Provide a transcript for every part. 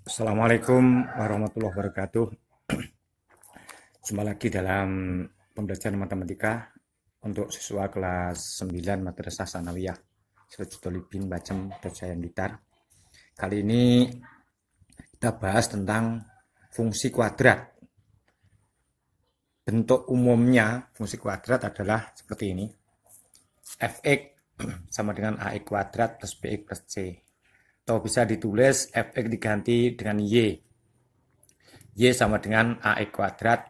Assalamualaikum warahmatullahi wabarakatuh. Jumpa lagi dalam pembelajaran matematika untuk siswa kelas 9 Madrasah Sanawiyah Sirajudolibin Bajem Dajayan Blitar. Kali ini kita bahas tentang fungsi kuadrat. Bentuk umumnya fungsi kuadrat adalah seperti ini. Fx sama dengan ax kuadrat plus bx plus c. Atau bisa ditulis fx diganti dengan y. Y sama dengan ax kuadrat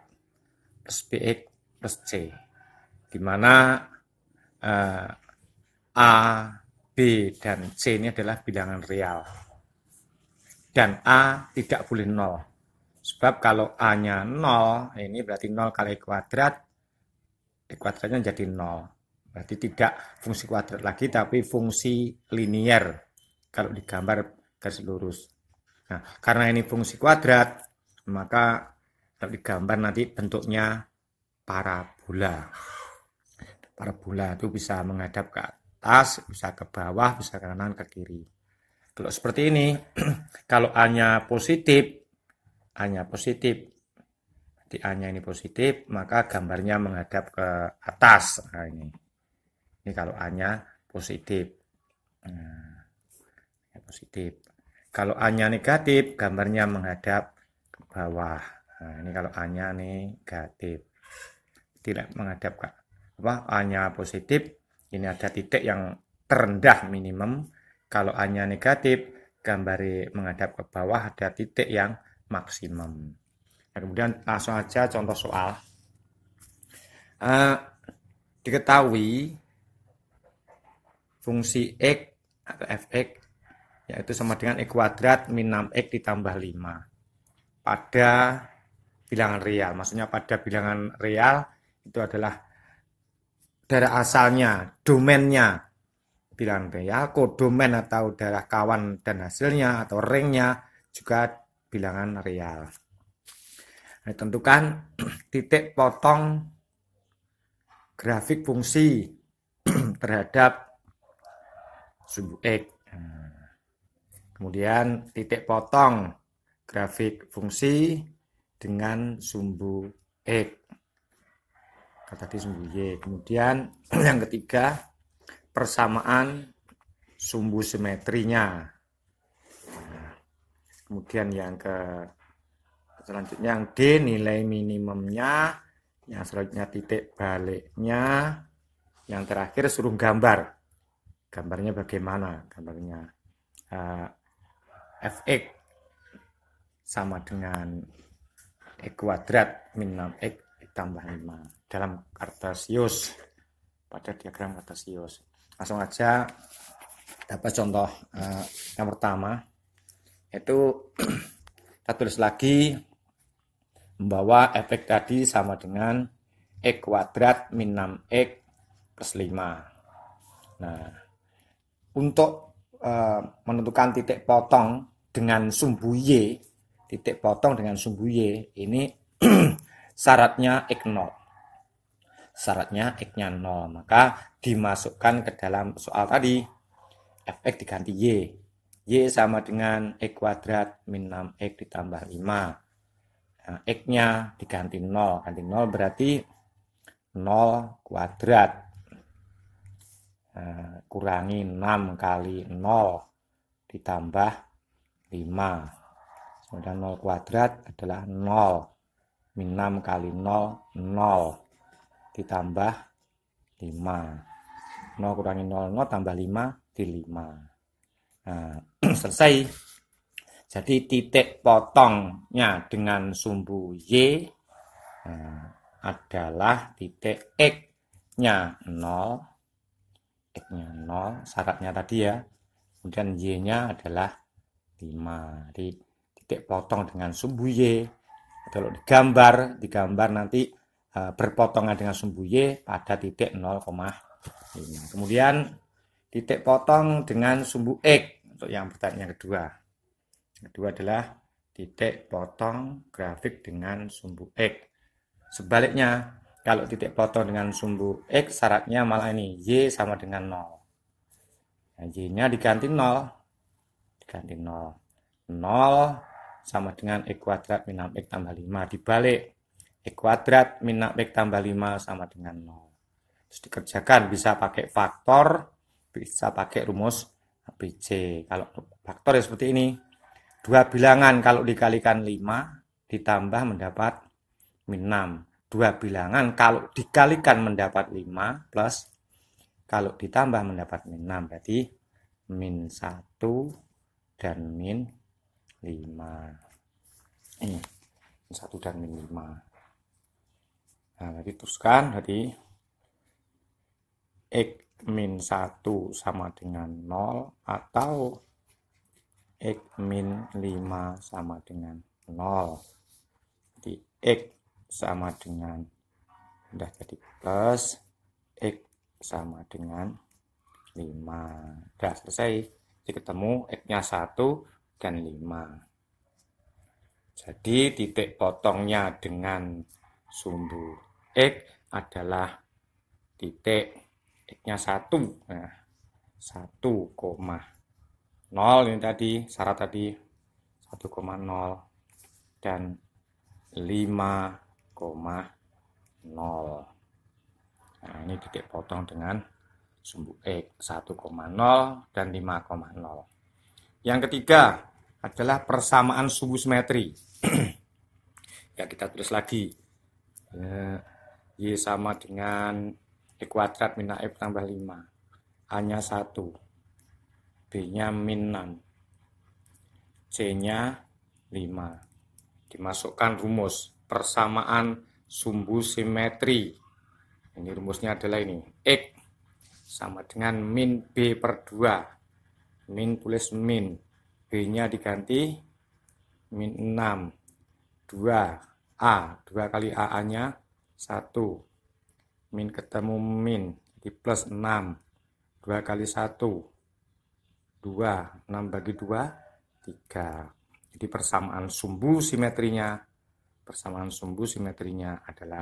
plus bx plus c. Dimana A, B, dan C ini adalah bilangan real. Dan A tidak boleh 0. Sebab kalau A-nya 0, ini berarti 0 kali kuadrat, kuadratnya jadi 0. Berarti tidak fungsi kuadrat lagi, tapi fungsi linier. Kalau digambar garis lurus. Nah, karena ini fungsi kuadrat, maka kalau digambar nanti bentuknya parabola. Parabola itu bisa menghadap ke atas, bisa ke bawah, bisa ke kanan, ke kiri. Kalau seperti ini, kalau A-nya positif, berarti A-nya ini positif, maka gambarnya menghadap ke atas. Nah, ini kalau A-nya positif. Nah, positif. Kalau A-nya negatif, gambarnya menghadap ke bawah. Nah, ini kalau A-nya negatif. Tidak menghadap ke A-nya positif, ini ada titik yang terendah minimum. Kalau A-nya negatif, gambar menghadap ke bawah ada titik yang maksimum. Nah, kemudian langsung aja contoh soal. Diketahui fungsi x atau fx yaitu sama dengan x kuadrat min 6x ditambah 5 pada bilangan real. Maksudnya pada bilangan real itu adalah daerah asalnya, domainnya bilangan real, kodomen atau daerah kawan dan hasilnya atau ringnya juga bilangan real. Nah, tentukan titik potong grafik fungsi terhadap sumbu x. Kemudian titik potong grafik fungsi dengan sumbu x. Tadi sumbu y. Kemudian yang ketiga, persamaan sumbu simetrinya. Kemudian yang selanjutnya yang D nilai minimumnya, yang selanjutnya titik baliknya, yang terakhir suruh gambar. Gambarnya bagaimana? Gambarnya fx sama dengan x kuadrat min 6x ditambah 5 dalam Kartesius, pada diagram Kartesius. Langsung aja dapat contoh yang pertama, yaitu kita tulis lagi membawa fx tadi sama dengan x kuadrat min 6x plus 5. Nah, untuk menentukan titik potong dengan sumbu y, titik potong dengan sumbu y ini syaratnya x0. Syaratnya x-nya 0, maka dimasukkan ke dalam soal tadi. Fx diganti y. Y sama dengan x kuadrat min 6x ditambah 5. Nah, x-nya diganti 0. Ganti 0 berarti 0 kuadrat. Kurangi 6 kali 0 ditambah 5. Kemudian 0 kuadrat adalah 0. Min 6 kali 0, 0. Ditambah 5. 0 kurangi 0, 0 tambah 5 di 5. Nah, selesai. Jadi titik potongnya dengan sumbu y adalah titik x-nya 0. X-nya 0, syaratnya tadi ya. Kemudian y-nya adalah 5. Jadi titik potong dengan sumbu y. Kalau digambar nanti berpotongan dengan sumbu y pada titik 0,5. Kemudian titik potong dengan sumbu x untuk yang pertanyaan kedua. Yang kedua adalah titik potong grafik dengan sumbu x. Sebaliknya, kalau titik potong dengan sumbu x syaratnya malah ini y sama dengan 0. Nah, y-nya diganti 0. Diganti 0. 0 sama dengan X kuadrat min 6X tambah 5. Dibalik, X kuadrat min 6X tambah 5 sama dengan 0. Terus dikerjakan, bisa pakai faktor, bisa pakai rumus ABC. Kalau faktor ya seperti ini. Dua bilangan kalau dikalikan 5 ditambah mendapat min 6. Dua bilangan kalau dikalikan mendapat 5 plus kalau ditambah mendapat min 6. Berarti min 1 dan min 5. Ini min 1 dan min 5. Nah, jadi teruskan. Jadi X min 1 sama dengan 0 atau X min 5 sama dengan 0. Jadi X sama dengan, udah jadi plus, X sama dengan 5. Udah selesai. Jadi ketemu X-nya 1 dan 5. Jadi titik potongnya dengan sumbu X adalah titik X-nya 1. Nah, 1,0 ini tadi, syarat tadi 1,0 dan 5,0. Nah, ini titik potong dengan sumbu X 1,0 dan 5,0. Yang ketiga adalah persamaan sumbu simetri. Ya, kita tulis lagi. Y sama dengan X kuadrat min X tambah 5. A-nya 1. B-nya min 6. C-nya 5. Dimasukkan rumus persamaan sumbu simetri. Ini rumusnya adalah ini. X sama dengan min B per 2. Min tulis min. B-nya diganti min 6. 2A. 2 kali A-nya 1. Min ketemu min. Jadi plus 6. 2 kali 1. 2. 6 bagi 2. 3. Jadi persamaan sumbu simetrinya adalah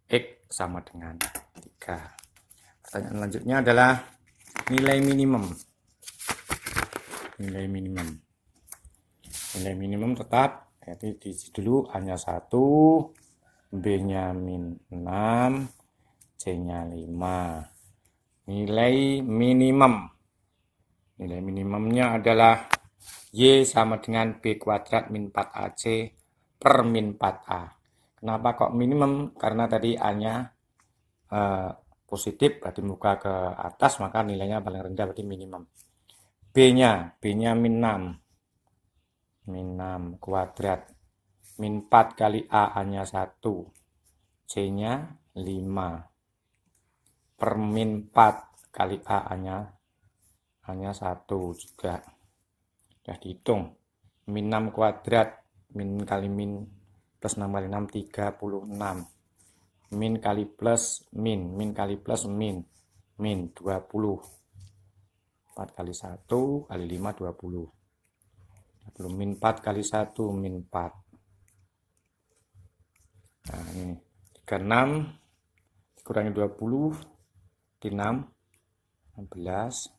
X sama dengan 3. Pertanyaan selanjutnya adalah nilai minimum. Nilai minimum tetap, jadi diisi dulu A-nya 1, B-nya min 6, C-nya 5. Nilai minimumnya adalah Y sama dengan B kuadrat min 4AC per min 4A. Kenapa kok minimum? Karena tadi A-nya positif, berarti muka ke atas, maka nilainya paling rendah, berarti minimum. B-nya min 6 kuadrat. Min 4 kali A-nya 1. C-nya 5. Per min 4 kali A-nya 1 juga. Sudah dihitung. Min 6 kuadrat. Min kali min plus 6 kali 6, 36. Min kali plus min. Min kali plus min. Min 20. 4 kali 1 kali 5, 20. Min 4 kali 1, min 4. Nah, ini 36 dikurangi 20, 6, 16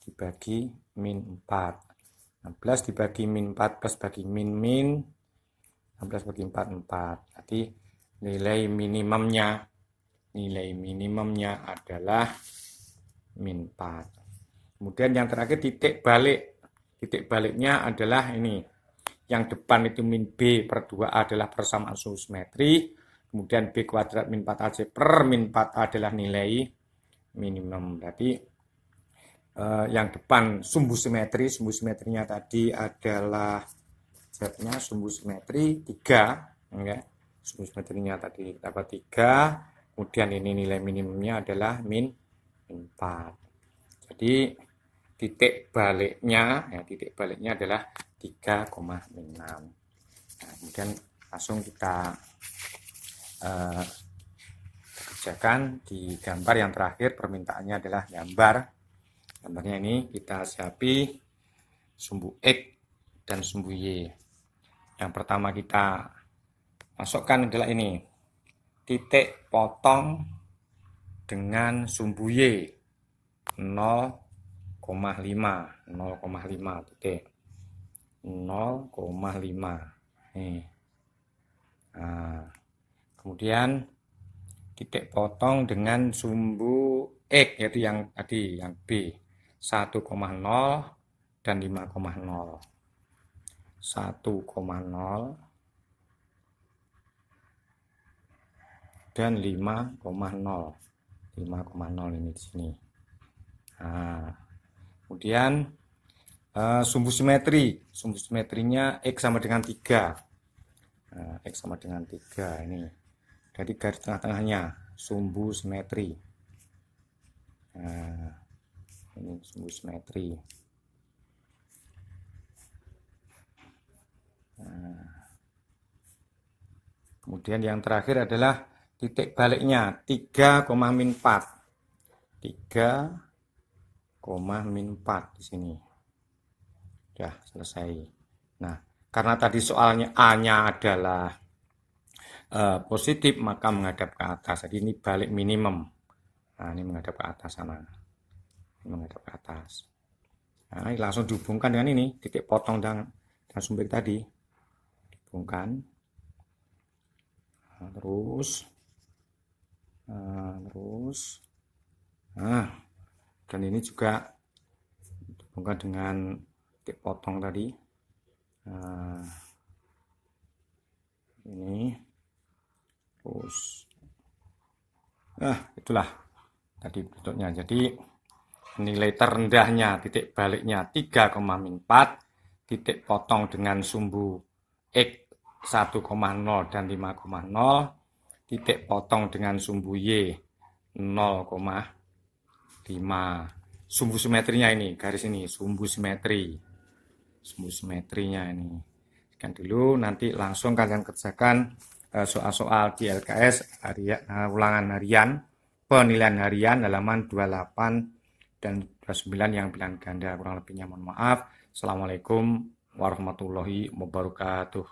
dibagi min 4. 16 dibagi min 4 plus bagi min 16 bagi 4, 4. Berarti nilai minimumnya adalah min 4. Kemudian yang terakhir titik balik. Titik baliknya adalah ini. Yang depan itu min B per 2A adalah persamaan sumbu simetri. Kemudian B kuadrat min 4AC per min 4A adalah nilai minimum. Berarti yang depan sumbu simetri. Sumbu simetrinya tadi adalah Z-nya sumbu simetri 3. Ya. Sumbu simetrinya tadi dapat 3. Kemudian ini nilai minimumnya adalah min 4. Jadi titik baliknya adalah 3,6. Nah, kemudian langsung kita kerjakan di gambar yang terakhir. Permintaannya adalah gambarnya ini kita siapi sumbu X dan sumbu Y. Yang pertama kita masukkan adalah ini, titik potong dengan sumbu Y 0,5 titik. 0,5. Nih. Nah, kemudian titik potong dengan sumbu X, yaitu yang tadi, yang B, 1,0 dan 5,0. 1,0 dan 5,0. 5,0 ini di sini. Nah, kemudian sumbu simetri. Sumbu simetrinya X sama dengan 3. Nah, X sama dengan 3 ini. Jadi garis tengah-tengahnya sumbu simetri. Nah, ini sumbu simetri. Nah, kemudian yang terakhir adalah titik baliknya 3,-4. 3,-4 di sini. Sudah selesai. Nah, karena tadi soalnya A-nya adalah positif, maka menghadap ke atas. Jadi ini balik minimum. Nah, ini menghadap ke atas sana. Ini menghadap ke atas. Nah, ini langsung dihubungkan dengan ini, titik potong dan sumber tadi. Dihubungkan. Nah, terus. Nah, dan ini juga dihubungkan dengan titik potong tadi. Nah, ini. Terus. Nah, itulah tadi bentuknya. Jadi nilai terendahnya titik baliknya 3,-4, titik potong dengan sumbu X 1,0 dan 5,0, titik potong dengan sumbu Y 0,5. Sumbu simetrinya ini, garis ini, sumbu simetri. Sumbu simetrinya ini. Sekian dulu, nanti langsung kalian kerjakan soal-soal di LKS ulangan harian, penilaian harian halaman 28 dan 29 yang pilihan ganda. Kurang lebihnya mohon maaf. Assalamualaikum warahmatullahi wabarakatuh.